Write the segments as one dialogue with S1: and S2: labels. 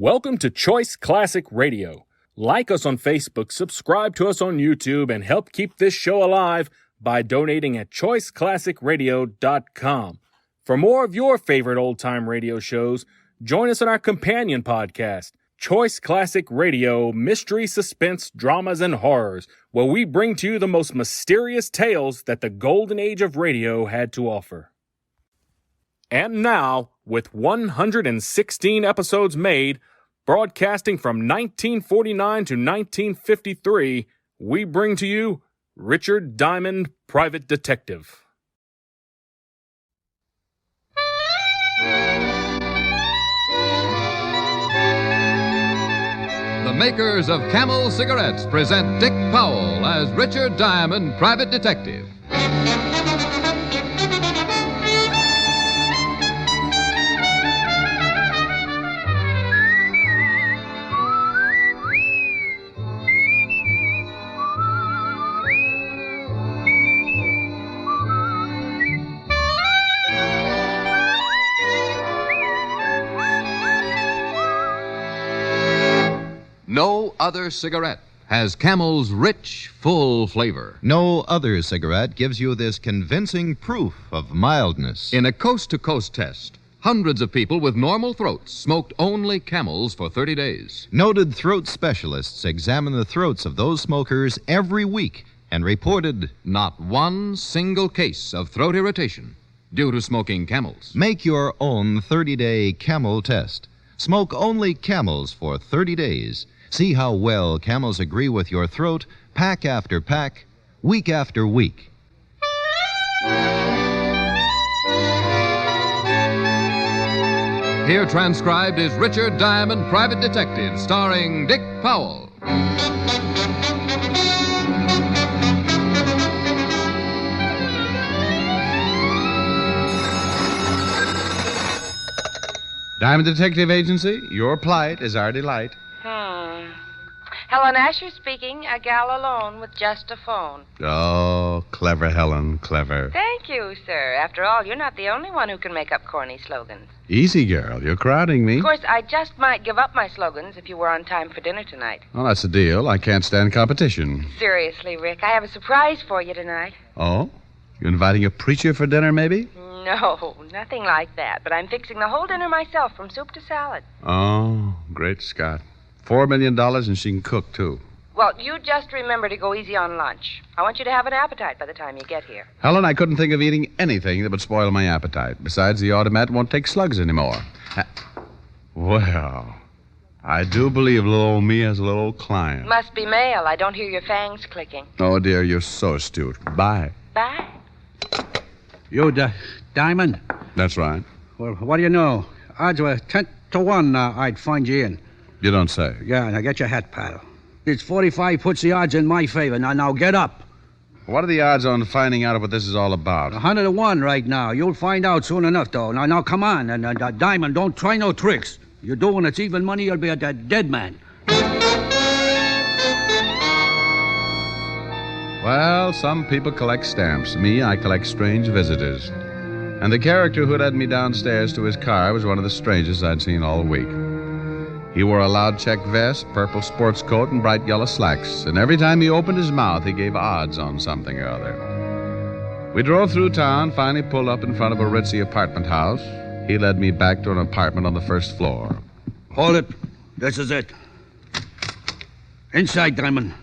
S1: Welcome to Choice Classic Radio. Like us on Facebook, subscribe to us on YouTube, and help keep this show alive by donating at choiceclassicradio.com. For more of your favorite old-time radio shows, join us on our companion podcast, Choice Classic Radio, Mystery, Suspense, Dramas, and Horrors, where we bring to you the most mysterious tales that the golden age of radio had to offer. And now, with 116 episodes made, broadcasting from 1949 to 1953, we bring to you Richard Diamond, Private Detective.
S2: The makers of Camel cigarettes present Dick Powell as Richard Diamond, Private Detective. No other cigarette has Camel's rich, full flavor.
S3: No other cigarette gives you this convincing proof of mildness.
S2: In a coast-to-coast test, hundreds of people with normal throats smoked only Camels for 30 days.
S3: Noted throat specialists examine the throats of those smokers every week and reported
S2: not one single case of throat irritation due to smoking Camels.
S3: Make your own 30-day Camel test. Smoke only Camels for 30 days. See how well Camels agree with your throat, pack after pack, week after week.
S2: Here transcribed is Richard Diamond, Private Detective, starring Dick Powell.
S4: Diamond Detective Agency, your plight is our delight.
S5: Helen Asher speaking, a gal alone with just a phone.
S4: Oh, clever, Helen, clever.
S5: Thank you, sir. After all, you're not the only one who can make up corny slogans.
S4: Easy, girl. You're crowding me.
S5: Of course, I just might give up my slogans if you were on time for dinner tonight.
S4: Well, that's the deal. I can't stand competition.
S5: Seriously, Rick, I have a surprise for you tonight.
S4: Oh? You inviting a preacher for dinner, maybe?
S5: No, nothing like that. But I'm fixing the whole dinner myself, from soup to salad.
S4: Oh, great Scott. $4 million and she can cook, too.
S5: Well, you just remember to go easy on lunch. I want you to have an appetite by the time you get here.
S4: Helen, I couldn't think of eating anything that would spoil my appetite. Besides, the automat won't take slugs anymore. Well, I do believe little old me has a little old client.
S5: Must be mail. I don't hear your fangs clicking.
S4: Oh, dear, you're so astute. Bye.
S5: Bye.
S6: You, Diamond?
S4: That's right.
S6: Well, what do you know? Odds were 10 to 1 I'd find you in.
S4: You don't say.
S6: Yeah, now get your hat, pal. It's 45 puts the odds in my favor. Now get up.
S4: What are the odds on finding out what this is all about?
S6: 100 to 1 right now. You'll find out soon enough, though. Now come on. And Diamond, don't try no tricks. You do when it's even money, you'll be a dead man.
S4: Well, some people collect stamps. Me, I collect strange visitors. And the character who led me downstairs to his car was one of the strangest I'd seen all week. He wore a loud check vest, purple sports coat, and bright yellow slacks. And every time he opened his mouth, he gave odds on something or other. We drove through town, finally pulled up in front of a ritzy apartment house. He led me back to an apartment on the first floor.
S6: Hold it. This is it. Inside, Diamond.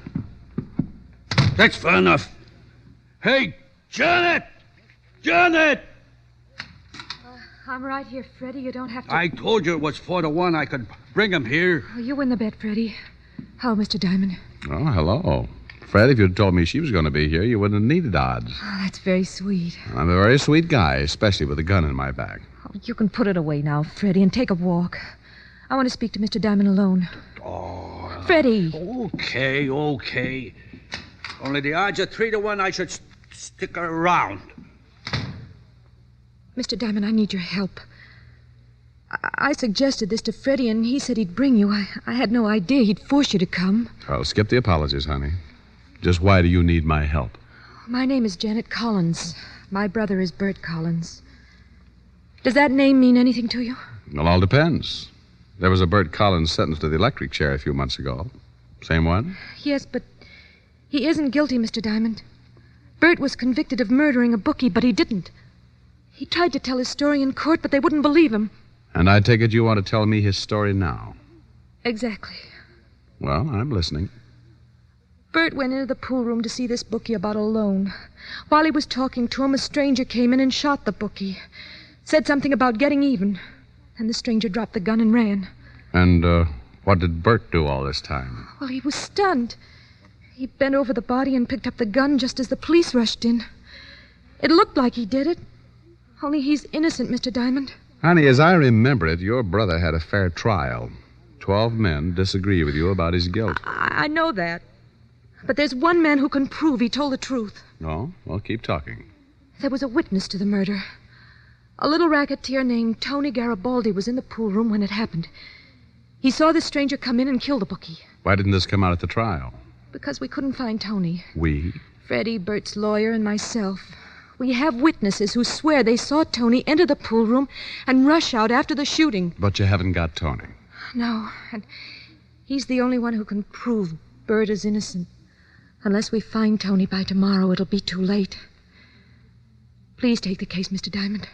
S6: That's fair enough. Hey, Janet! Janet!
S7: I'm right here, Freddie. You don't have to...
S6: I told you it was 4 to 1. I could bring him here.
S7: Oh, you win the bet, Freddie. How, Mr. Diamond?
S4: Oh, hello. Fred, if you'd told me she was going to be here, you wouldn't have needed odds.
S7: Oh, that's very sweet.
S4: I'm a very sweet guy, especially with a gun in my back.
S7: Oh, you can put it away now, Freddie, and take a walk. I want to speak to Mr. Diamond alone.
S6: Oh.
S7: Freddie!
S6: Okay. Only the odds are 3 to 1 I should stick around.
S7: Mr. Diamond, I need your help. I suggested this to Freddie, and he said he'd bring you. I had no idea he'd force you to come.
S4: Well, skip the apologies, honey. Just why do you need my help?
S7: My name is Janet Collins. My brother is Bert Collins. Does that name mean anything to you?
S4: Well, all depends. There was a Bert Collins sentenced to the electric chair a few months ago. Same one?
S7: Yes, but he isn't guilty, Mr. Diamond. Bert was convicted of murdering a bookie, but he didn't. He tried to tell his story in court, but they wouldn't believe him.
S4: And I take it you want to tell me his story now.
S7: Exactly.
S4: Well, I'm listening.
S7: Bert went into the pool room to see this bookie about a loan. While he was talking to him, a stranger came in and shot the bookie. Said something about getting even. And the stranger dropped the gun and ran.
S4: And, what did Bert do all this time?
S7: Well, he was stunned. He bent over the body and picked up the gun just as the police rushed in. It looked like he did it. Only he's innocent, Mr. Diamond.
S4: Honey, as I remember it, your brother had a fair trial. 12 men disagree with you about his guilt.
S7: I know that. But there's one man who can prove he told the truth.
S4: No? Well, keep talking.
S7: There was a witness to the murder. A little racketeer named Tony Garrabaldi was in the pool room when it happened. He saw the stranger come in and kill the bookie.
S4: Why didn't this come out at the trial?
S7: Because we couldn't find Tony.
S4: We?
S7: Freddie, Bert's lawyer, and myself. We have witnesses who swear they saw Tony enter the pool room and rush out after the shooting.
S4: But you haven't got Tony.
S7: No, and he's the only one who can prove Bert is innocent. Unless we find Tony by tomorrow, it'll be too late. Please take the case, Mr. Diamond.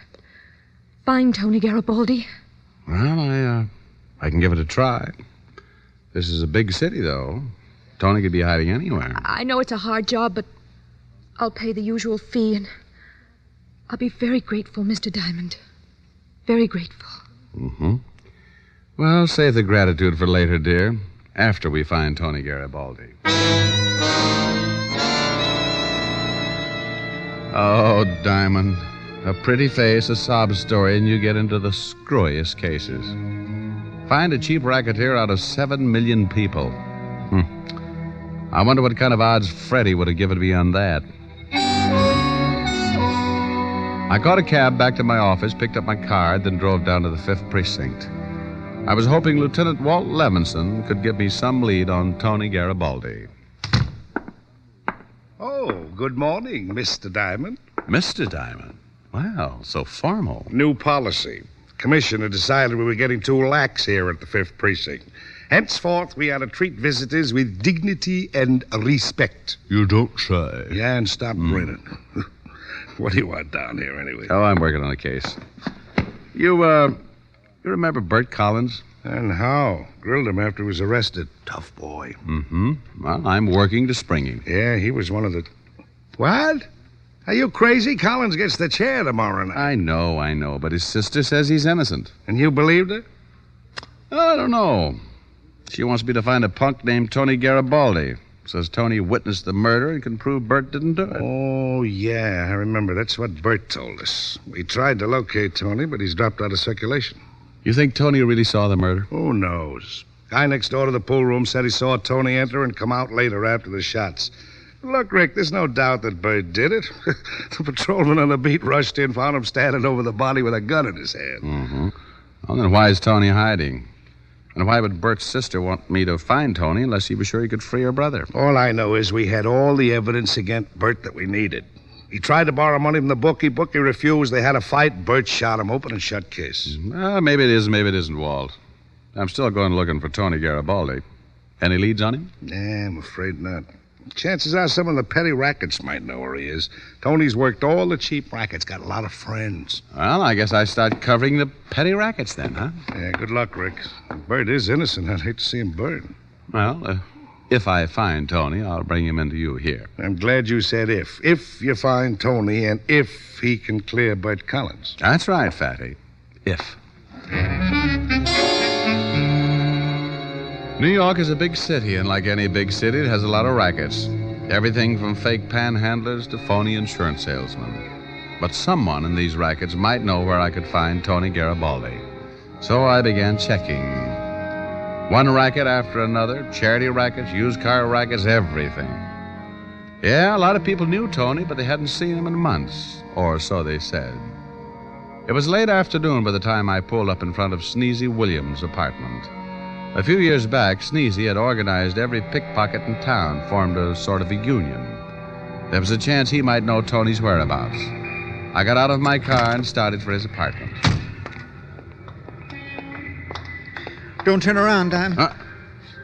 S7: Find Tony Garrabaldi.
S4: Well, I can give it a try. This is a big city, though. Tony could be hiding anywhere.
S7: I know it's a hard job, but I'll pay the usual fee, and I'll be very grateful, Mr. Diamond. Very grateful.
S4: Mm-hmm. Well, save the gratitude for later, dear. After we find Tony Garrabaldi. Oh, Diamond. A pretty face, a sob story, and you get into the screwiest cases. Find a cheap racketeer out of 7 million people. I wonder what kind of odds Freddie would have given me on that. I caught a cab back to my office, picked up my card, then drove down to the 5th Precinct. I was hoping Lieutenant Walt Levinson could give me some lead on Tony Garrabaldi.
S8: Oh, good morning, Mr. Diamond.
S4: Mr. Diamond? Wow, so formal.
S8: New policy. Commissioner decided we were getting too lax here at the 5th Precinct. Henceforth, we are to treat visitors with dignity and respect.
S4: You don't say.
S8: Yeah, and stop grinning. What do you want down here, anyway?
S4: Oh, I'm working on a case. You remember Bert Collins?
S8: And how? Grilled him after he was arrested. Tough boy.
S4: Mm-hmm. Well, I'm working to spring him.
S8: Yeah, he was one of the... What? Are you crazy? Collins gets the chair tomorrow night.
S4: I know, but his sister says he's innocent.
S8: And you believed her?
S4: I don't know. She wants me to find a punk named Tony Garrabaldi. Says Tony witnessed the murder and can prove Bert didn't do it.
S8: Oh, yeah, I remember. That's what Bert told us. We tried to locate Tony, but he's dropped out of circulation.
S4: You think Tony really saw the murder?
S8: Who knows? Guy next door to the pool room said he saw Tony enter and come out later after the shots. Look, Rick, there's no doubt that Bert did it. The patrolman on the beat rushed in, found him standing over the body with a gun in his hand.
S4: Mm-hmm. Well, then why is Tony hiding? And why would Bert's sister want me to find Tony unless he was sure he could free her brother?
S8: All I know is we had all the evidence against Bert that we needed. He tried to borrow money from the bookie. Bookie refused. They had a fight. Bert shot him open and shut case.
S4: Maybe it is, maybe it isn't, Walt. I'm still going looking for Tony Garrabaldi. Any leads on him?
S8: Nah, I'm afraid not. Chances are some of the petty rackets might know where he is. Tony's worked all the cheap rackets, got a lot of friends.
S4: Well, I guess I start covering the petty rackets then, huh?
S8: Yeah, good luck, Rick. If Bert is innocent, I'd hate to see him burn.
S4: Well, if I find Tony, I'll bring him into you here.
S8: I'm glad you said if. If you find Tony and if he can clear Bert Collins.
S4: That's right, Fatty. If. New York is a big city, and like any big city, it has a lot of rackets. Everything from fake panhandlers to phony insurance salesmen. But someone in these rackets might know where I could find Tony Garrabaldi. So I began checking. One racket after another, charity rackets, used car rackets, everything. Yeah, a lot of people knew Tony, but they hadn't seen him in months, or so they said. It was late afternoon by the time I pulled up in front of Sneezy Williams' apartment. A few years back, Sneezy had organized every pickpocket in town, formed a sort of a union. There was a chance he might know Tony's whereabouts. I got out of my car and started for his apartment.
S9: Don't turn around, Diamond.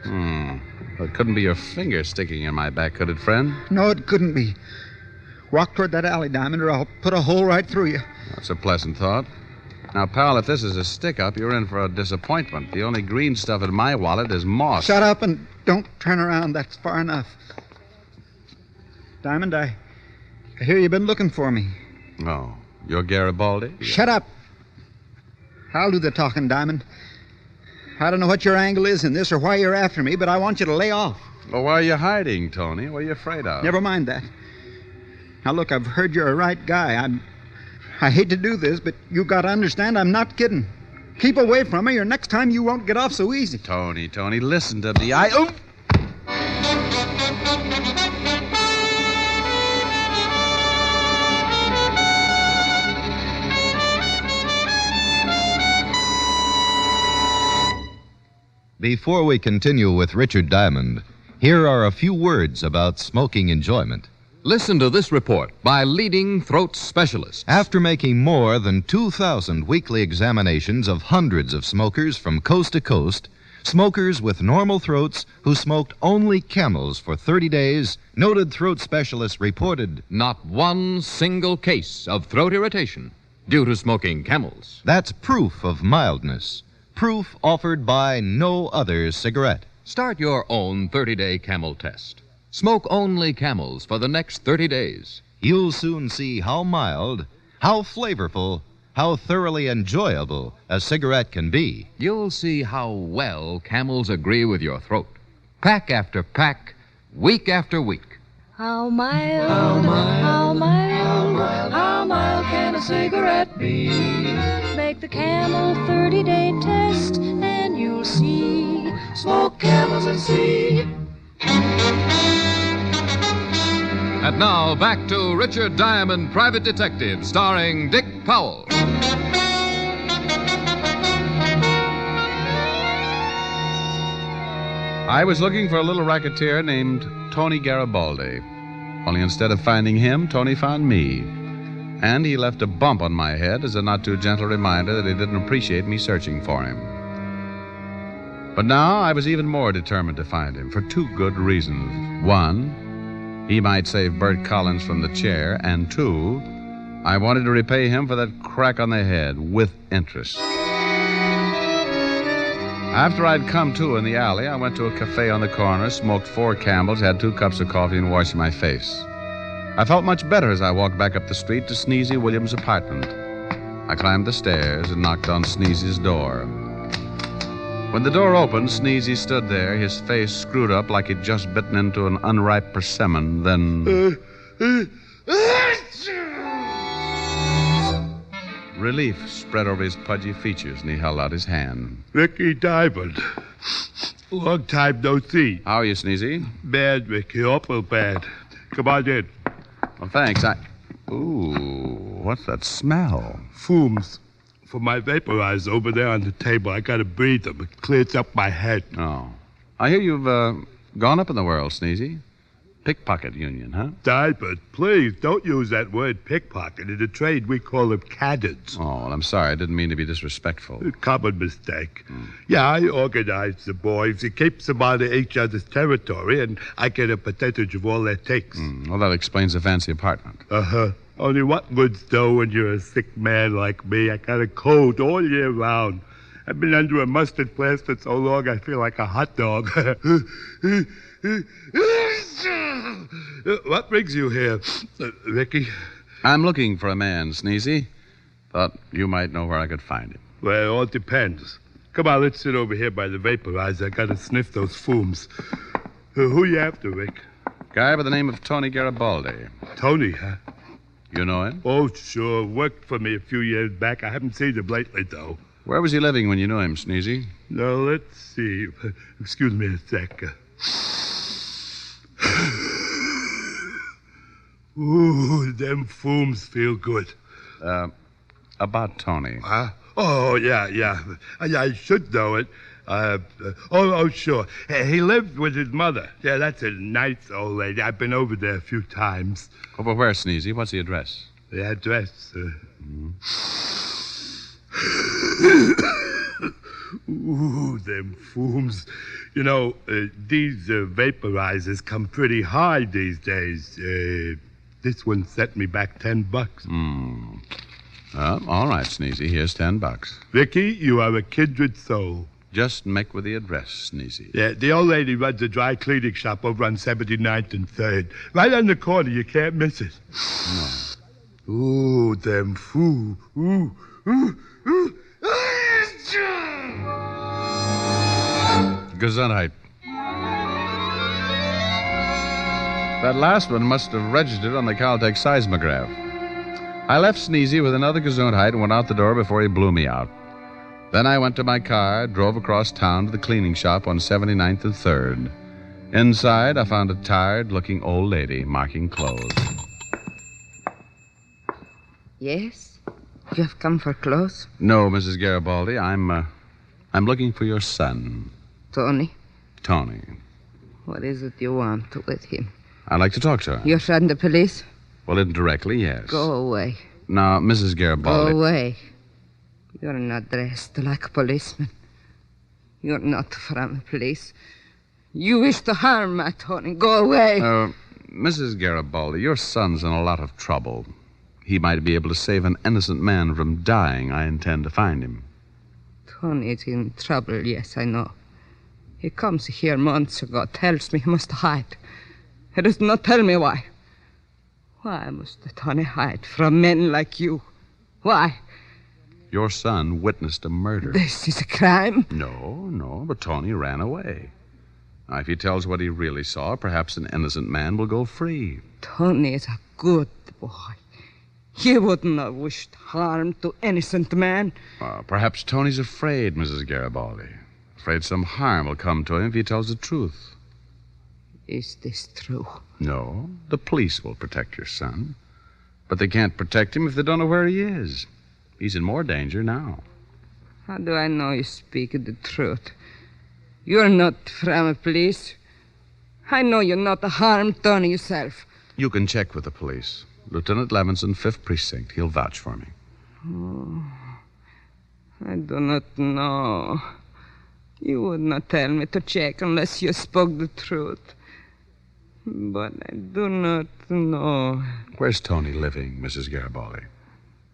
S4: Well, it couldn't be your finger sticking in my back, could it, friend?
S9: No, it couldn't be. Walk toward that alley, Diamond, or I'll put a hole right through you.
S4: That's a pleasant thought. Now, pal, if this is a stick-up, you're in for a disappointment. The only green stuff in my wallet is moss.
S9: Shut up and don't turn around. That's far enough. Diamond, I hear you've been looking for me.
S4: Oh, you're Garrabaldi?
S9: Shut up. I'll do the talking, Diamond. I don't know what your angle is in this or why you're after me, but I want you to lay off.
S4: Well, why are you hiding, Tony? What are you afraid of?
S9: Never mind that. Now, look, I've heard you're a right guy. I hate to do this, but you got to understand I'm not kidding. Keep away from me, or next time you won't get off so easy.
S4: Tony, listen to me.
S3: Before we continue with Richard Diamond, here are a few words about smoking enjoyment.
S2: Listen to this report by leading throat specialists.
S3: After making more than 2,000 weekly examinations of hundreds of smokers from coast to coast, smokers with normal throats who smoked only Camels for 30 days, noted throat specialists reported
S2: Not one single case of throat irritation due to smoking Camels.
S3: that's proof of mildness, proof offered by no other cigarette.
S2: Start your own 30-day Camel test. Smoke only Camels for the next 30 days.
S3: You'll soon see how mild, how flavorful, how thoroughly enjoyable a cigarette can be.
S2: You'll see how well Camels agree with your throat. Pack after pack, week after week.
S10: How mild, how mild can a cigarette be? Make the Camel 30-day test and you'll see. Smoke Camels and see.
S2: And now, back to Richard Diamond, Private Detective, starring Dick Powell.
S4: I was looking for a little racketeer named Tony Garrabaldi. Only instead of finding him, Tony found me. And he left a bump on my head as a not-too-gentle reminder that he didn't appreciate me searching for him. But now I was even more determined to find him for two good reasons. One, he might save Bert Collins from the chair. And two, I wanted to repay him for that crack on the head with interest. After I'd come to in the alley, I went to a cafe on the corner, smoked 4 Camels, had 2 cups of coffee, and washed my face. I felt much better as I walked back up the street to Sneezy Williams' apartment. I climbed the stairs and knocked on Sneezy's door. When the door opened, Sneezy stood there, his face screwed up like he'd just bitten into an unripe persimmon, then... Relief spread over his pudgy features, and he held out his hand.
S8: Ricky Diamond. Long time no see.
S4: How are you, Sneezy?
S8: Bad, Ricky. Awful bad. Come on in.
S4: Well, thanks. Ooh, what's that smell?
S8: Fumes. For my vaporizer over there on the table. I gotta breathe them. It clears up my head.
S4: Oh. I hear you've gone up in the world, Sneezy. Pickpocket union, huh?
S8: Diamond, please don't use that word pickpocket. In the trade, we call them cannons.
S4: Oh, well, I'm sorry. I didn't mean to be disrespectful.
S8: A common mistake. Yeah, I organize the boys. It keeps them out of each other's territory, and I get a percentage of all their takes.
S4: Well, that explains the fancy apartment.
S8: Uh-huh. Only what good's dough when you're a sick man like me? I got a cold all year round. I've been under a mustard plaster so long I feel like a hot dog. What brings you here, Ricky?
S4: I'm looking for a man, Sneezy. Thought you might know where I could find him.
S8: Well, it all depends. Come on, let's sit over here by the vaporizer. I gotta sniff those fumes. Who you after, Rick?
S4: Guy by the name of Tony Garrabaldi.
S8: Tony, huh?
S4: You know him?
S8: Oh, sure. Worked for me a few years back. I haven't seen him lately, though.
S4: Where was he living when you knew him, Sneezy?
S8: Now, let's see. Excuse me a sec. Ooh, them fumes feel good.
S4: About Tony.
S8: Huh? Oh, yeah. I should know it. Sure. He lived with his mother. Yeah, that's a nice old lady. I've been over there a few times.
S4: Over where, Sneezy? What's the address?
S8: The address? Ooh, them fumes. You know, these vaporizers come pretty high these days. This one set me back $10.
S4: All right, Sneezy. Here's $10.
S8: Vicky, you are a kindred soul.
S4: Just make with the address, Sneezy.
S8: Yeah, the old lady runs a dry cleaning shop over on 79th and 3rd. Right on the corner. You can't miss it. No. Ooh, them foo. Ooh, ooh, ooh.
S4: Gesundheit. That last one must have registered on the Caltech seismograph. I left Sneezy with another Gesundheit and went out the door before he blew me out. Then I went to my car, drove across town to the cleaning shop on 79th and 3rd. Inside, I found a tired-looking old lady marking clothes.
S5: Yes? You have come for clothes?
S4: No, Mrs. Garrabaldi, I'm looking for your son.
S5: Tony?
S4: Tony.
S5: What is it you want with him?
S4: I'd like to talk to her.
S5: You're from the police?
S4: Well, indirectly, yes.
S5: Go away.
S4: Now, Mrs. Garrabaldi...
S5: Go away. You're not dressed like a policeman. You're not from the police. You wish to harm my Tony. Go away.
S4: Mrs. Garrabaldi, your son's in a lot of trouble. He might be able to save an innocent man from dying. I intend to find him.
S5: Tony is in trouble, yes, I know. He comes here months ago, tells me he must hide. He does not tell me why. Why must Tony hide from men like you? Why?
S4: Your son witnessed a murder.
S5: This is a crime?
S4: No, but Tony ran away. Now, if he tells what he really saw, perhaps an innocent man will go free.
S5: Tony is a good boy. He would not wish harm to innocent man.
S4: Perhaps Tony's afraid, Mrs. Garrabaldi. Afraid some harm will come to him if he tells the truth.
S5: Is this true?
S4: No, the police will protect your son. But they can't protect him if they don't know where he is. He's in more danger now.
S5: How do I know you speak the truth? You're not from the police. I know you're not harmed Tony yourself.
S4: You can check with the police. Lieutenant Levinson, 5th Precinct. He'll vouch for me.
S5: Oh, I do not know. You would not tell me to check unless you spoke the truth. But I do not know.
S4: Where's Tony living, Mrs. Garrabaldi?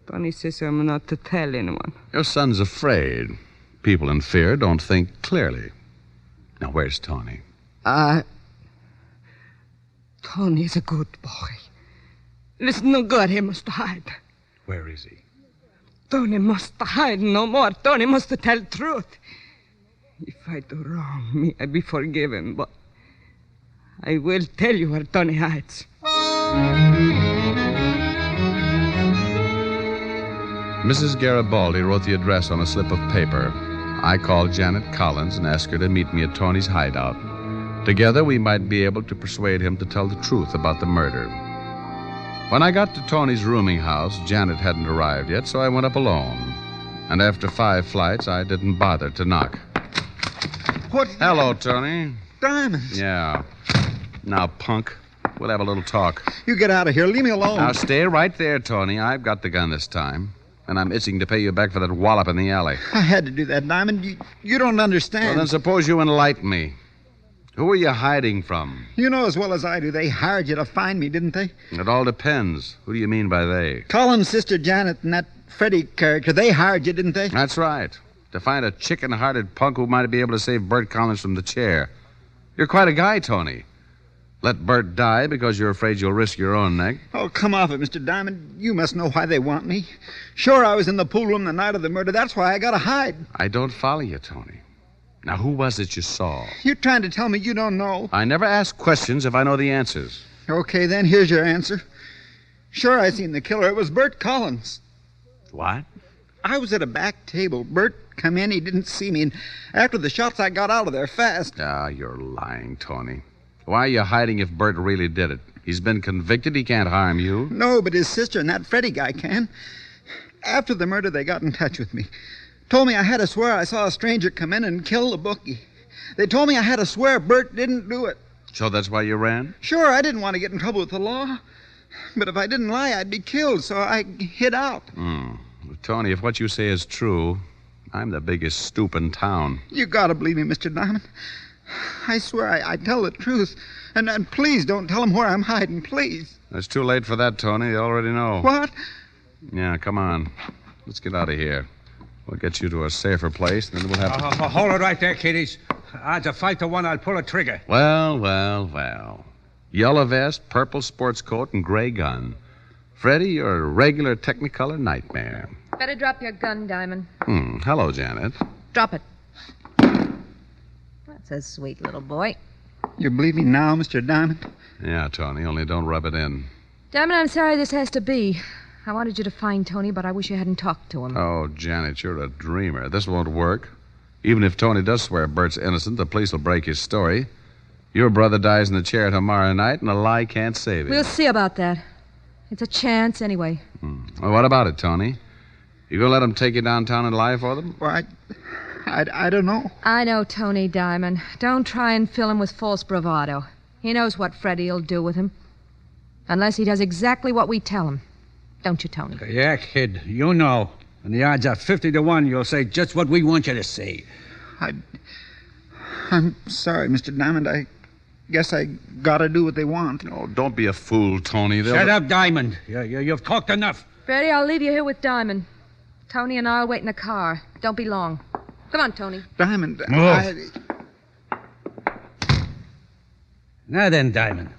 S5: Tony says I'm not to tell anyone.
S4: Your son's afraid. People in fear don't think clearly. Now, where's Tony?
S5: Tony is a good boy. There's no good he must hide.
S4: Where is he?
S5: Tony must hide no more. Tony must tell the truth. If I do wrong, may I be forgiven, but I will tell you where Tony hides.
S4: Mrs. Garrabaldi wrote the address on a slip of paper. I called Janet Collins and asked her to meet me at Tony's hideout. Together, we might be able to persuade him to tell the truth about the murder. When I got to Tony's rooming house, Janet hadn't arrived yet, so I went up alone. And after 5 flights, I didn't bother to knock.
S9: What?
S4: Hello, Tony.
S9: Diamonds.
S4: Yeah. Now, punk, we'll have a little talk.
S9: You get out of here. Leave me alone.
S4: Now, stay right there, Tony. I've got the gun this time. And I'm itching to pay you back for that wallop in the alley.
S9: I had to do that, Diamond. You don't understand.
S4: Well, then suppose you enlighten me. Who are you hiding from?
S9: You know as well as I do. They hired you to find me, didn't they?
S4: It all depends. Who do you mean by they?
S9: Colin's sister Janet and that Freddie character. They hired you, didn't they?
S4: That's right. To find a chicken-hearted punk who might be able to save Bert Collins from the chair. You're quite a guy, Tony. Let Bert die because you're afraid you'll risk your own neck.
S9: Oh, come off it, Mr. Diamond. You must know why they want me. Sure, I was in the pool room the night of the murder. That's why I gotta hide.
S4: I don't follow you, Tony. Now, who was it you saw?
S9: You're trying to tell me you don't know.
S4: I never ask questions if I know the answers.
S9: Okay, then, here's your answer. Sure, I seen the killer. It was Bert Collins.
S4: What?
S9: I was at a back table. Bert come in. He didn't see me. And after the shots, I got out of there fast.
S4: Ah, you're lying, Tony. Why are you hiding if Bert really did it? He's been convicted. He can't harm you.
S9: No, but his sister and that Freddie guy can. After the murder, they got in touch with me. Told me I had to swear I saw a stranger come in and kill the bookie. They told me I had to swear Bert didn't do it.
S4: So that's why you ran?
S9: Sure, I didn't want to get in trouble with the law. But if I didn't lie, I'd be killed, so I hid out.
S4: Well, Tony, if what you say is true, I'm the biggest stoop in town.
S9: You gotta believe me, Mr. Diamond. I swear I tell the truth. And please don't tell them where I'm hiding, please.
S4: It's too late for that, Tony. They already know.
S9: What?
S4: Yeah, come on. Let's get out of here. We'll get you to a safer place, then we'll have to...
S6: Hold it right there, kiddies. Odds of 5 to 1, I'll pull a trigger.
S4: Well. Yellow vest, purple sports coat, and gray gun. Freddie, you're a regular Technicolor nightmare.
S7: Better drop your gun, Diamond.
S4: Hello, Janet.
S7: Drop it. That's a sweet little boy.
S9: You believe me now, Mr. Diamond?
S4: Yeah, Tony, only don't rub it in.
S7: Diamond, I'm sorry this has to be. I wanted you to find Tony, but I wish you hadn't talked to him.
S4: Oh, Janet, you're a dreamer. This won't work. Even if Tony does swear Bert's innocent, the police will break his story. Your brother dies in the chair tomorrow night, and a lie can't save him.
S7: We'll see about that. It's a chance anyway.
S4: Well, what about it, Tony? You gonna let him take you downtown and lie for them?
S9: Well, I don't know.
S7: I know Tony, Diamond. Don't try and fill him with false bravado. He knows what Freddie'll do with him. Unless he does exactly what we tell him. Don't you, Tony?
S6: Yeah, kid, you know. And the odds are 50 to 1 you'll say just what we want you to say.
S9: I'm sorry, Mr. Diamond. I guess I gotta do what they want.
S4: Oh, don't be a fool, Tony.
S6: Shut up, Diamond. You've talked enough.
S7: Freddie, I'll leave you here with Diamond. Tony and I'll wait in the car. Don't be long. Come on, Tony.
S9: Diamond,
S6: Now then, Diamond.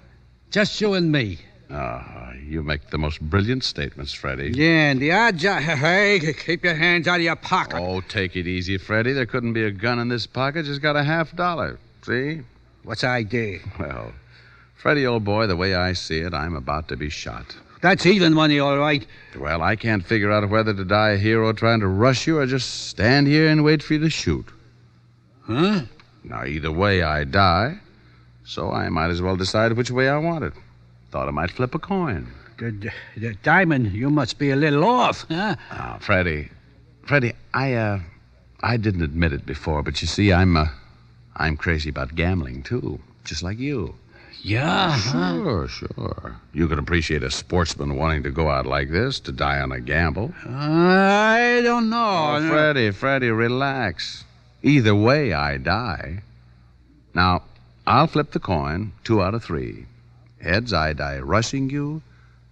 S6: Just you and me.
S4: You make the most brilliant statements, Freddie.
S6: Yeah, and the odds are... Hey, keep your hands out of your pocket.
S4: Oh, take it easy, Freddie. There couldn't be a gun in this pocket. Just got a $50. See?
S6: What's the idea?
S4: Well, Freddie, old boy, the way I see it, I'm about to be shot.
S6: That's even money, all right.
S4: Well, I can't figure out whether to die a hero trying to rush you or just stand here and wait for you to shoot.
S6: Huh?
S4: Now, either way, I die, so I might as well decide which way I want it. Thought I might flip a coin.
S6: The Diamond, you must be a little off, huh?
S4: Freddie, I didn't admit it before, but you see, I'm crazy about gambling, too, just like you.
S6: Yeah?
S4: Sure. You can appreciate a sportsman wanting to go out like this, to die on a gamble.
S6: I don't know.
S4: Oh, Freddie, relax. Either way, I die. Now, I'll flip the coin 2 out of 3. Heads, I die rushing you.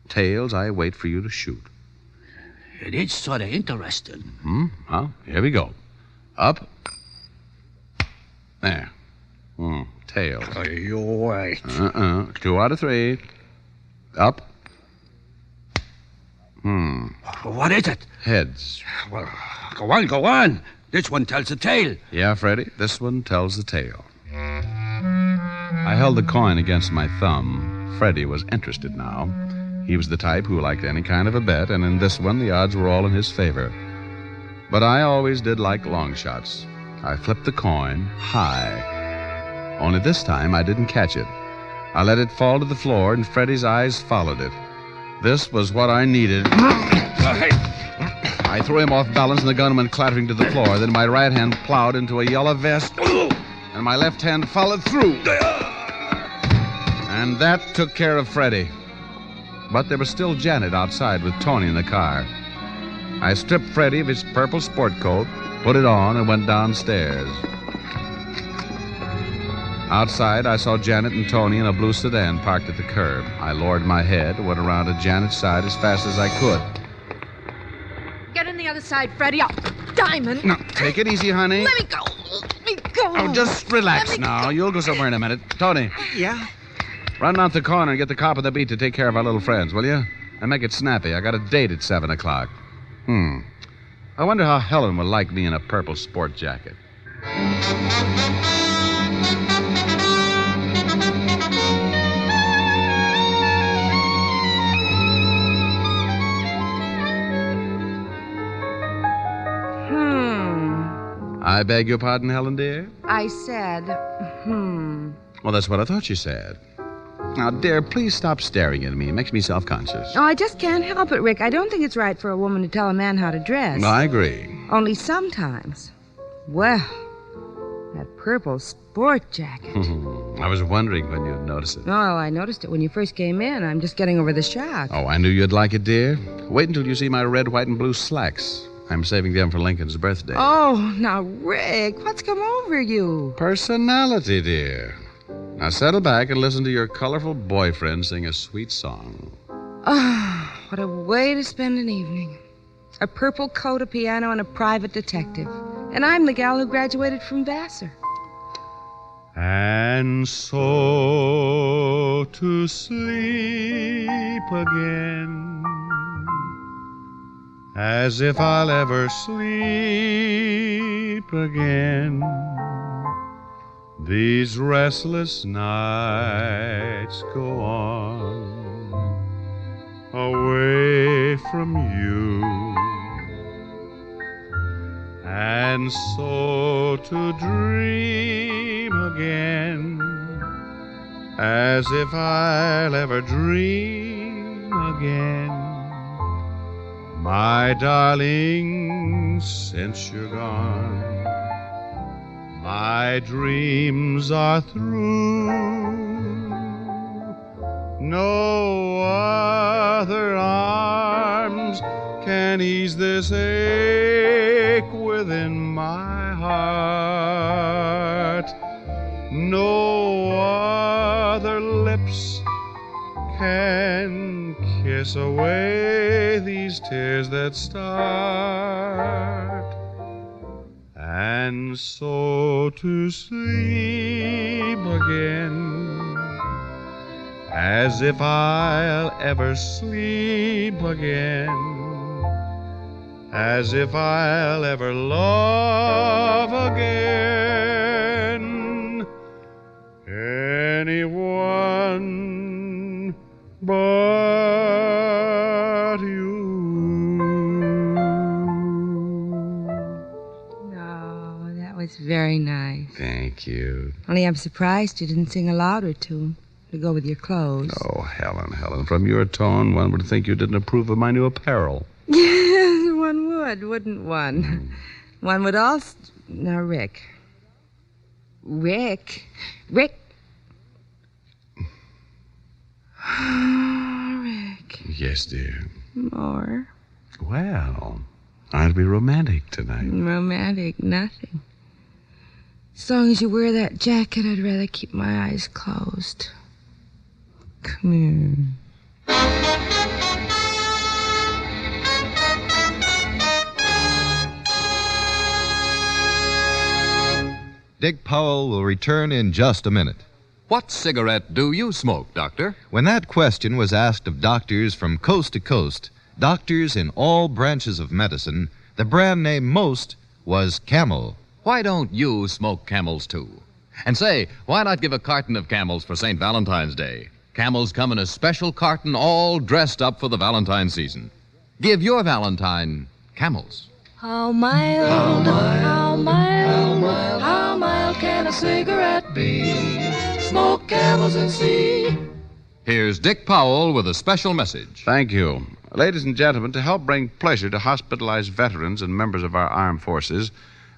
S4: Tails, I wait for you to shoot.
S6: It is sort of interesting.
S4: Well, here we go. Up. There. Tails.
S6: Oh, you're right.
S4: 2 out of 3. Up.
S6: What is it?
S4: Heads.
S6: Well, go on. This one tells the tale.
S4: Yeah, Freddie, this one tells the tale. I held the coin against my thumb. Freddie was interested now. He was the type who liked any kind of a bet, and in this one, the odds were all in his favor. But I always did like long shots. I flipped the coin high. Only this time, I didn't catch it. I let it fall to the floor, and Freddie's eyes followed it. This was what I needed. I threw him off balance, and the gun went clattering to the floor. Then my right hand plowed into a yellow vest, and my left hand followed through. And that took care of Freddie. But there was still Janet outside with Tony in the car. I stripped Freddie of his purple sport coat, put it on, and went downstairs. Outside, I saw Janet and Tony in a blue sedan parked at the curb. I lowered my head and went around to Janet's side as fast as I could.
S7: Get in the other side, Freddie. Diamond.
S4: Now, take it easy, honey.
S7: Let me go. Let me go.
S4: Oh, just relax now. You'll go somewhere in a minute. Tony.
S9: Yeah?
S4: Run out the corner and get the cop on the beat to take care of our little friends, will you? And make it snappy. I got a date at 7 o'clock. I wonder how Helen will like me in a purple sport jacket. I beg your pardon, Helen, dear?
S7: I said,
S4: Well, that's what I thought you said. Now, dear, please stop staring at me. It makes me self-conscious.
S5: Oh, I just can't help it, Rick. I don't think it's right for a woman to tell a man how to dress.
S4: I agree.
S5: Only sometimes. Well, that purple sport jacket.
S4: I was wondering when you'd notice it.
S5: Oh, I noticed it when you first came in. I'm just getting over the shock.
S4: Oh, I knew you'd like it, dear. Wait until you see my red, white, and blue slacks. I'm saving them for Lincoln's birthday.
S5: Oh, now, Rick, what's come over you?
S4: Personality, dear. Now settle back and listen to your colorful boyfriend sing a sweet song.
S5: Ah, what a way to spend an evening. A purple coat, a piano, and a private detective. And I'm the gal who graduated from Vassar.
S4: And so to sleep again, as if I'll ever sleep again. These restless nights go on away from you. And so to dream again, as if I'll ever dream again. My darling, since you're gone, my dreams are through. No other arms can ease this ache within my heart. No other lips can kiss away these tears that start. And so to sleep again, as if I'll ever sleep again, as if I'll ever love again anyone but you.
S5: Oh, that was very nice.
S4: Thank you.
S5: Only I'm surprised you didn't sing a louder tune to go with your clothes.
S4: Oh, Helen, from your tone, one would think you didn't approve of my new apparel.
S5: Yes, one would, wouldn't one? One would also... Now, Rick. Rick. Rick.
S4: Yes, dear.
S5: More.
S4: Well, I'll be romantic tonight.
S5: Romantic, nothing. As long as you wear that jacket, I'd rather keep my eyes closed. Come here.
S3: Dick Powell will return in just a minute.
S2: What cigarette do you smoke, Doctor?
S3: When that question was asked of doctors from coast to coast, doctors in all branches of medicine, the brand name most was Camel.
S2: Why don't you smoke Camels, too? And say, why not give a carton of Camels for St. Valentine's Day? Camels come in a special carton all dressed up for the Valentine season. Give your Valentine Camels.
S10: How mild, how mild, how mild can a cigarette be? Smoke Camels and see.
S2: Here's Dick Powell with a special message.
S4: Thank you. Ladies and gentlemen, to help bring pleasure to hospitalized veterans and members of our armed forces,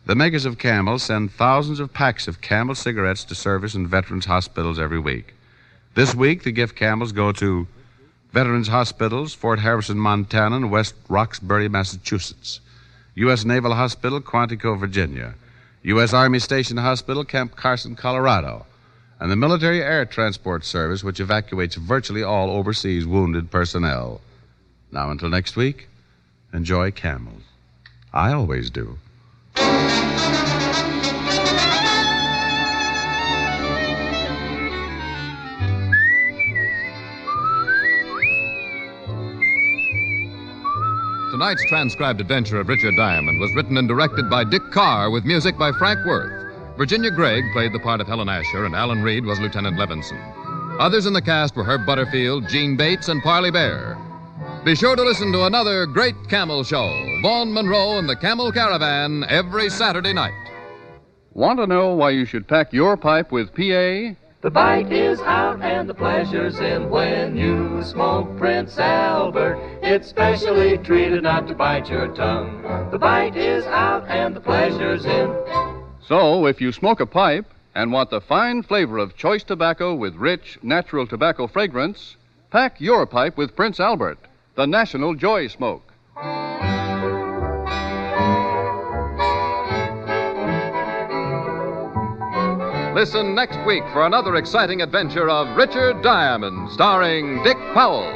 S4: the makers of Camel send thousands of packs of Camel cigarettes to service in veterans' hospitals every week. This week, the gift Camels go to Veterans Hospitals, Fort Harrison, Montana, and West Roxbury, Massachusetts. U.S. Naval Hospital, Quantico, Virginia. U.S. Army Station Hospital, Camp Carson, Colorado. And the Military Air Transport Service, which evacuates virtually all overseas wounded personnel. Now, until next week, enjoy Camels. I always do.
S2: Tonight's transcribed adventure of Richard Diamond was written and directed by Dick Carr with music by Frank Worth. Virginia Gregg played the part of Helen Asher, and Alan Reed was Lieutenant Levinson. Others in the cast were Herb Butterfield, Gene Bates, and Parley Bear. Be sure to listen to another great Camel show, Vaughn Monroe and the Camel Caravan, every Saturday night.
S11: Want to know why you should pack your pipe with PA?
S10: The bite is out and the pleasure's in when you smoke Prince Albert. It's specially treated not to bite your tongue. The bite is out and the pleasure's in.
S11: So, if you smoke a pipe and want the fine flavor of choice tobacco with rich, natural tobacco fragrance, pack your pipe with Prince Albert, the national joy smoke.
S2: Listen next week for another exciting adventure of Richard Diamond, starring Dick Powell.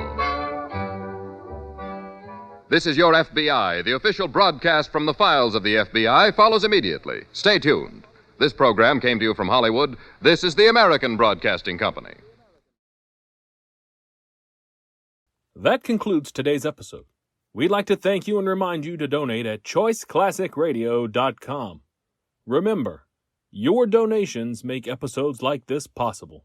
S2: This is Your FBI. The official broadcast from the files of the FBI follows immediately. Stay tuned. This program came to you from Hollywood. This is the American Broadcasting Company.
S1: That concludes today's episode. We'd like to thank you and remind you to donate at choiceclassicradio.com. Remember, your donations make episodes like this possible.